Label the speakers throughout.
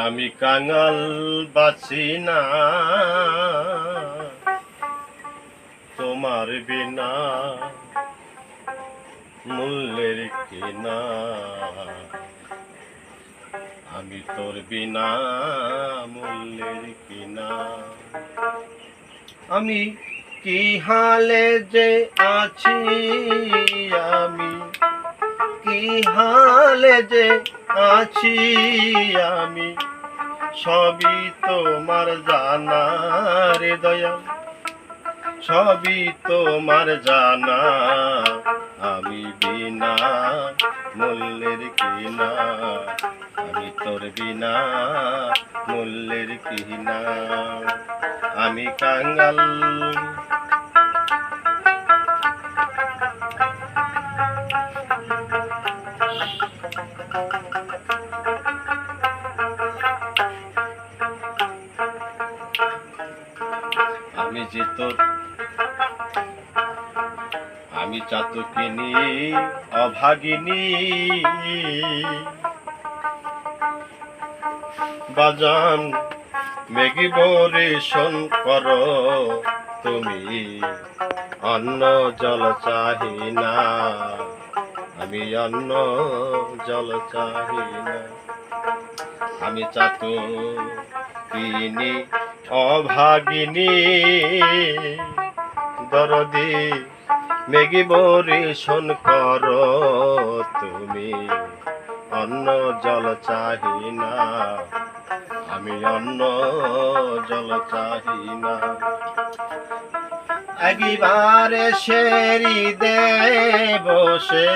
Speaker 1: আমি কাঙাল বাঁচি না তোমার বিনা, মূল্যের কিনা। আমি তোর বিনা মূল্যের কিনা। আমি কি হালে যে আছি, আমি কি হালে যে আছি, আমি সবই তোমার জানা রে দয়াল, সবই তোমার জানা। আমি বিনা মূল্যের কিনা, আমি তোর বিনা মূল্যের কিনা। আমি কাঙাল আমি যে তোর, আমি চাতকিনী অভাগিনী, বাজান মেঘিবরেশন করো তুমি, অন্ন জল চাহি না, আমি অন্ন জল চাহি না। আমি চাতকিনী অভাগিনী, দরদি মেঘিবরেশন করো তুমি, অন্ন জল চাহি না, আমি অন্ন জল চাহি না। একবারে সেরি দে বসে,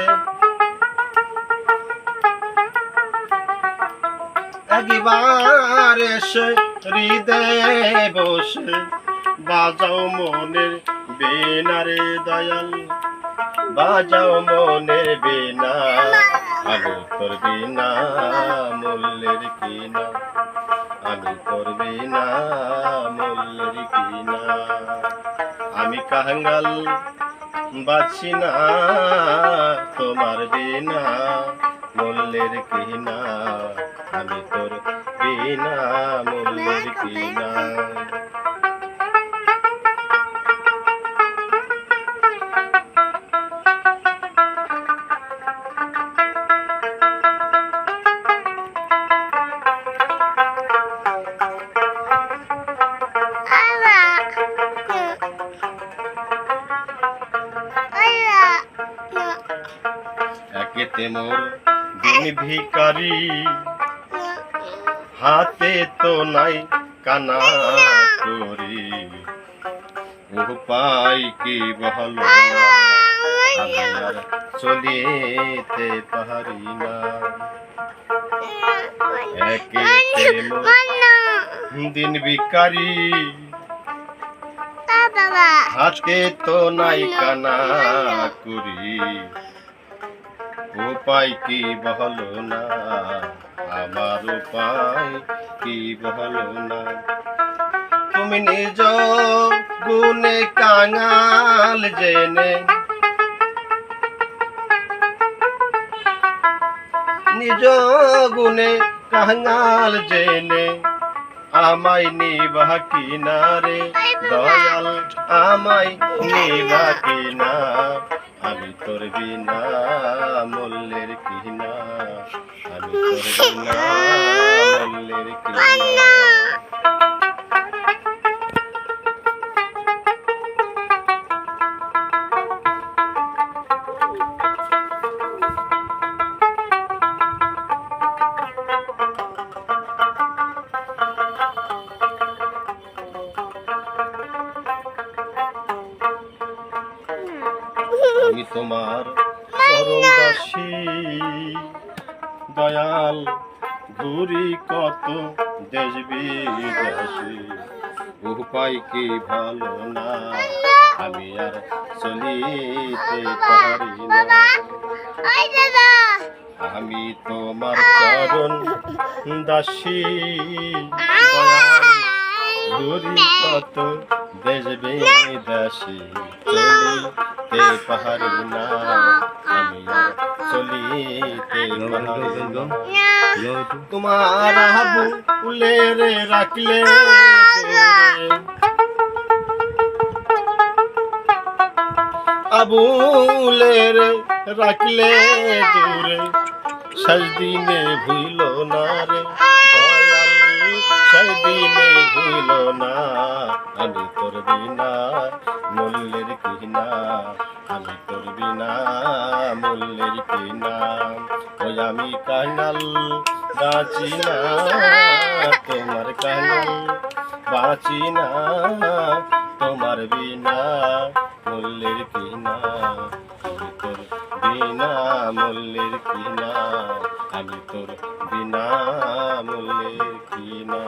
Speaker 1: একবারে সেরি দে বসে, বাজাও মনের বীণা রে দয়াল, বাজাও মনের বীণা। আমি তোর বিনা মূল্যের কিনা, আমি তোর বিনা মূল্যের কিনা। আমি কাঙাল বাঁচি না তোমার বিনা মূল্যের কিনা, আমি তোর বিনা মূল্যের কিনা। একেতে মোর দিন ভিখারি, হাতে তো নাই কানা করি, উপায় কি বহল না, আমি আর চলিতে পারি না। একেতে মোর দিন ভিখারি, হাতে তো নাই কানা করি, উপায় কি বহল না, আমার উপায় কি বহল না। তুমি নিজ গুণে কাঙাল জেনে, নিজ গুণে কাঙাল জেনে, আমায় নিবা কিনা রে দয়াল, আমায় নিবা কিনা। আমি তোর বিনা মূল্যের কিনা, আমি তোর বিনা মূল্যের কিনা। আমি তোমার চরণ দাসী দয়াল, ঘুরি কত দেশ বিদেশি, উপায় কি ভালো না, আমি আর চলিতে পারি না। আমি তোমার চরণ দাসী ঘুরি কত দেশ বিদেশে চলিতে পাহাড়ি না আমি আর চলিতে পাহাড়ি না তোমার আবুলের রাখলে আবুলের রাখলে দূরে সেদিনে ভুইল না রে দয়াল সেদিনে ভুইল না আমি তোর বিনা মূল্যের কিনা আমি তোর বিনা মূল্যের কিনা ওই আমি কাঙাল বাঁচি না তোমার কাঙাল বাঁচি না তোমার বিনা মূল্যের কিনা আমি তোর বিনা মূল্যের কিনা আমি তোর বিনা মূল্যের কিনা।